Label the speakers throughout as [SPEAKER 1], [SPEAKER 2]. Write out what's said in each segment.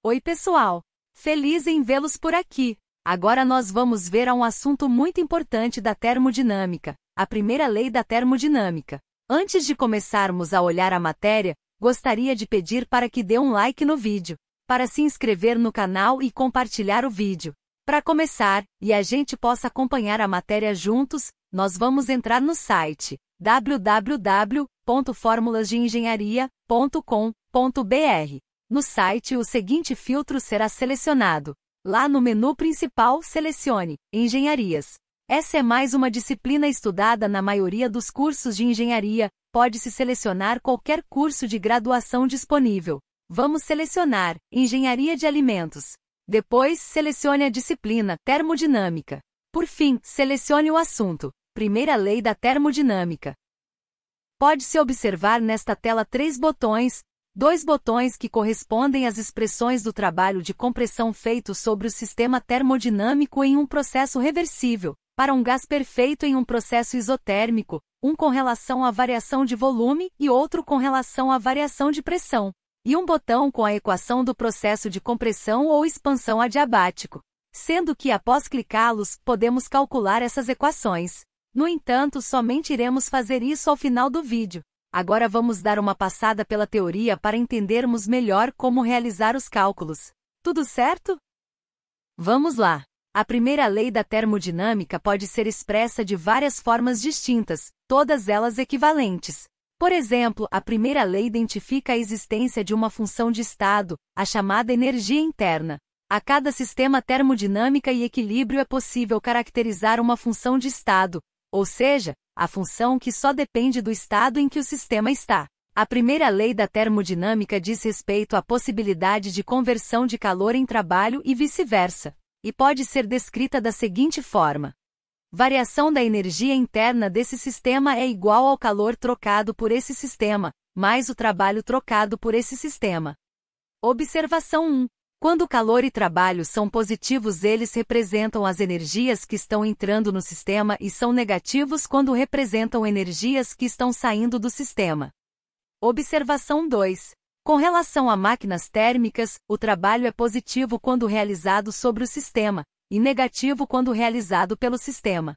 [SPEAKER 1] Oi pessoal! Feliz em vê-los por aqui! Agora nós vamos ver um assunto muito importante da termodinâmica, a primeira lei da termodinâmica. Antes de começarmos a olhar a matéria, gostaria de pedir para que dê um like no vídeo, para se inscrever no canal e compartilhar o vídeo. Para começar, e a gente possa acompanhar a matéria juntos, nós vamos entrar no site www.formulasdeengenharia.com.br. No site, o seguinte filtro será selecionado. Lá no menu principal, selecione Engenharias. Essa é mais uma disciplina estudada na maioria dos cursos de engenharia. Pode-se selecionar qualquer curso de graduação disponível. Vamos selecionar Engenharia de Alimentos. Depois, selecione a disciplina Termodinâmica. Por fim, selecione o assunto Primeira Lei da Termodinâmica. Pode-se observar nesta tela 3 botões, 2 botões que correspondem às expressões do trabalho de compressão feito sobre o sistema termodinâmico em um processo reversível, para um gás perfeito em um processo isotérmico, um com relação à variação de volume e outro com relação à variação de pressão, e um botão com a equação do processo de compressão ou expansão adiabático, sendo que após clicá-los, podemos calcular essas equações. No entanto, somente iremos fazer isso ao final do vídeo. Agora vamos dar uma passada pela teoria para entendermos melhor como realizar os cálculos. Tudo certo? Vamos lá! A primeira lei da termodinâmica pode ser expressa de várias formas distintas, todas elas equivalentes. Por exemplo, a primeira lei identifica a existência de uma função de estado, a chamada energia interna. A cada sistema termodinâmica e equilíbrio é possível caracterizar uma função de estado, ou seja, a função que só depende do estado em que o sistema está. A primeira lei da termodinâmica diz respeito à possibilidade de conversão de calor em trabalho e vice-versa, e pode ser descrita da seguinte forma. Variação da energia interna desse sistema é igual ao calor trocado por esse sistema, mais o trabalho trocado por esse sistema. Observação 1. Quando calor e trabalho são positivos, eles representam as energias que estão entrando no sistema e são negativos quando representam energias que estão saindo do sistema. Observação 2. Com relação a máquinas térmicas, o trabalho é positivo quando realizado sobre o sistema, e negativo quando realizado pelo sistema.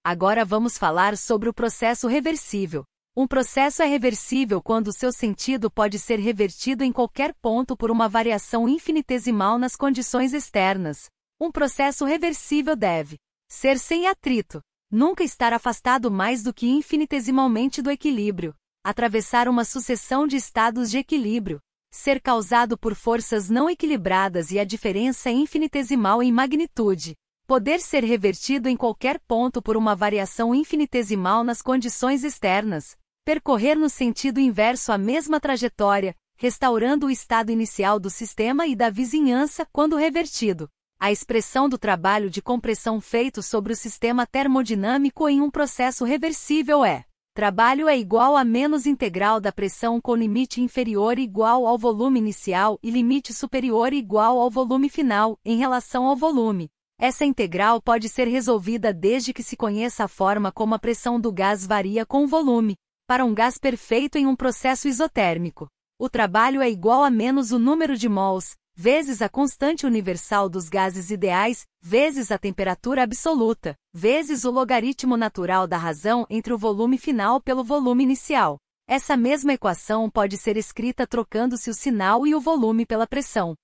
[SPEAKER 1] Agora vamos falar sobre o processo reversível. Um processo é reversível quando seu sentido pode ser revertido em qualquer ponto por uma variação infinitesimal nas condições externas. Um processo reversível deve ser sem atrito, nunca estar afastado mais do que infinitesimalmente do equilíbrio, atravessar uma sucessão de estados de equilíbrio, ser causado por forças não equilibradas e a diferença é infinitesimal em magnitude, poder ser revertido em qualquer ponto por uma variação infinitesimal nas condições externas, percorrer no sentido inverso a mesma trajetória, restaurando o estado inicial do sistema e da vizinhança quando revertido. A expressão do trabalho de compressão feito sobre o sistema termodinâmico em um processo reversível é: trabalho é igual a menos integral da pressão com limite inferior igual ao volume inicial e limite superior igual ao volume final, em relação ao volume. Essa integral pode ser resolvida desde que se conheça a forma como a pressão do gás varia com o volume, para um gás perfeito em um processo isotérmico. O trabalho é igual a menos o número de mols, vezes a constante universal dos gases ideais, vezes a temperatura absoluta, vezes o logaritmo natural da razão entre o volume final pelo volume inicial. Essa mesma equação pode ser escrita trocando-se o sinal e o volume pela pressão.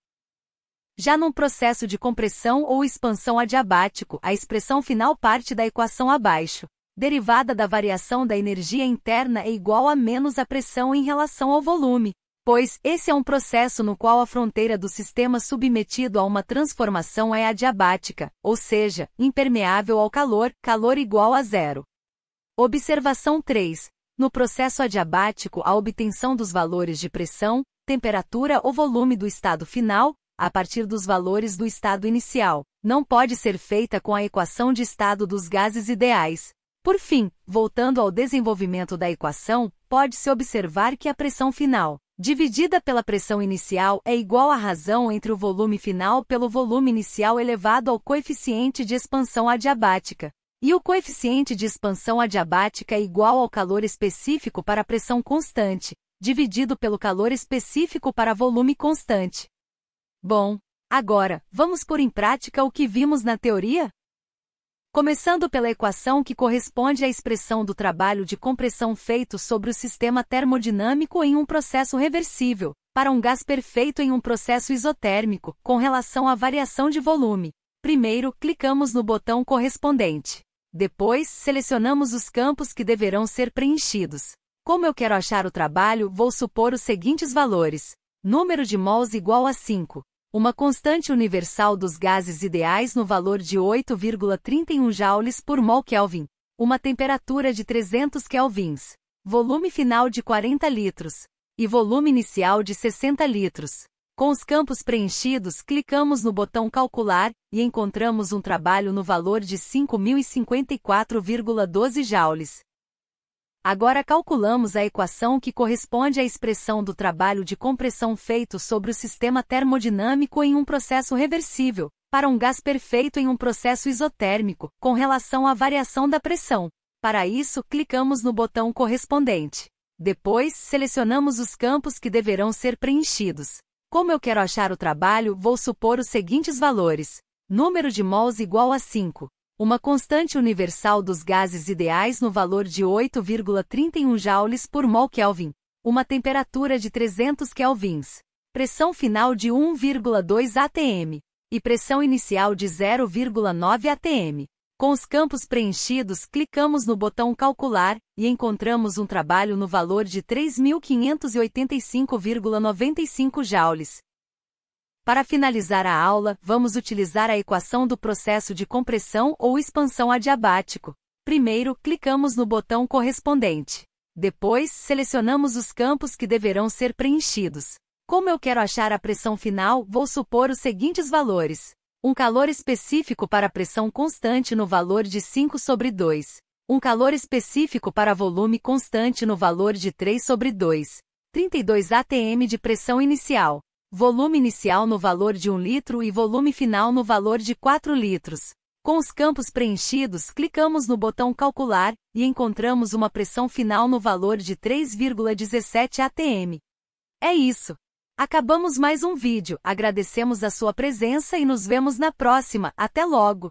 [SPEAKER 1] Já num processo de compressão ou expansão adiabático, a expressão final parte da equação abaixo. Derivada da variação da energia interna é igual a menos a pressão em relação ao volume, pois esse é um processo no qual a fronteira do sistema submetido a uma transformação é adiabática, ou seja, impermeável ao calor, calor igual a zero. Observação 3. No processo adiabático, a obtenção dos valores de pressão, temperatura ou volume do estado final, a partir dos valores do estado inicial, não pode ser feita com a equação de estado dos gases ideais. Por fim, voltando ao desenvolvimento da equação, pode-se observar que a pressão final, dividida pela pressão inicial, é igual à razão entre o volume final pelo volume inicial elevado ao coeficiente de expansão adiabática. E o coeficiente de expansão adiabática é igual ao calor específico para a pressão constante, dividido pelo calor específico para volume constante. Bom, agora, vamos pôr em prática o que vimos na teoria? Começando pela equação que corresponde à expressão do trabalho de compressão feito sobre o sistema termodinâmico em um processo reversível, para um gás perfeito em um processo isotérmico, com relação à variação de volume. Primeiro, clicamos no botão correspondente. Depois, selecionamos os campos que deverão ser preenchidos. Como eu quero achar o trabalho, vou supor os seguintes valores. Número de mols igual a 5. Uma constante universal dos gases ideais no valor de 8,31 joules por mol Kelvin. Uma temperatura de 300 kelvins. Volume final de 40 litros. E volume inicial de 60 litros. Com os campos preenchidos, clicamos no botão Calcular, e encontramos um trabalho no valor de 5.054,12 joules. Agora calculamos a equação que corresponde à expressão do trabalho de compressão feito sobre o sistema termodinâmico em um processo reversível, para um gás perfeito em um processo isotérmico, com relação à variação da pressão. Para isso, clicamos no botão correspondente. Depois, selecionamos os campos que deverão ser preenchidos. Como eu quero achar o trabalho, vou supor os seguintes valores. Número de mols igual a 5. Uma constante universal dos gases ideais no valor de 8,31 joules por mol Kelvin. Uma temperatura de 300 kelvins. Pressão final de 1,2 atm. E pressão inicial de 0,9 atm. Com os campos preenchidos, clicamos no botão Calcular, e encontramos um trabalho no valor de 3.585,95 joules. Para finalizar a aula, vamos utilizar a equação do processo de compressão ou expansão adiabático. Primeiro, clicamos no botão correspondente. Depois, selecionamos os campos que deverão ser preenchidos. Como eu quero achar a pressão final, vou supor os seguintes valores. Um calor específico para pressão constante no valor de 5/2. Um calor específico para volume constante no valor de 3/2. 32 atm de pressão inicial. Volume inicial no valor de 1 litro e volume final no valor de 4 litros. Com os campos preenchidos, clicamos no botão Calcular, e encontramos uma pressão final no valor de 3,17 atm. É isso! Acabamos mais um vídeo, agradecemos a sua presença e nos vemos na próxima, até logo!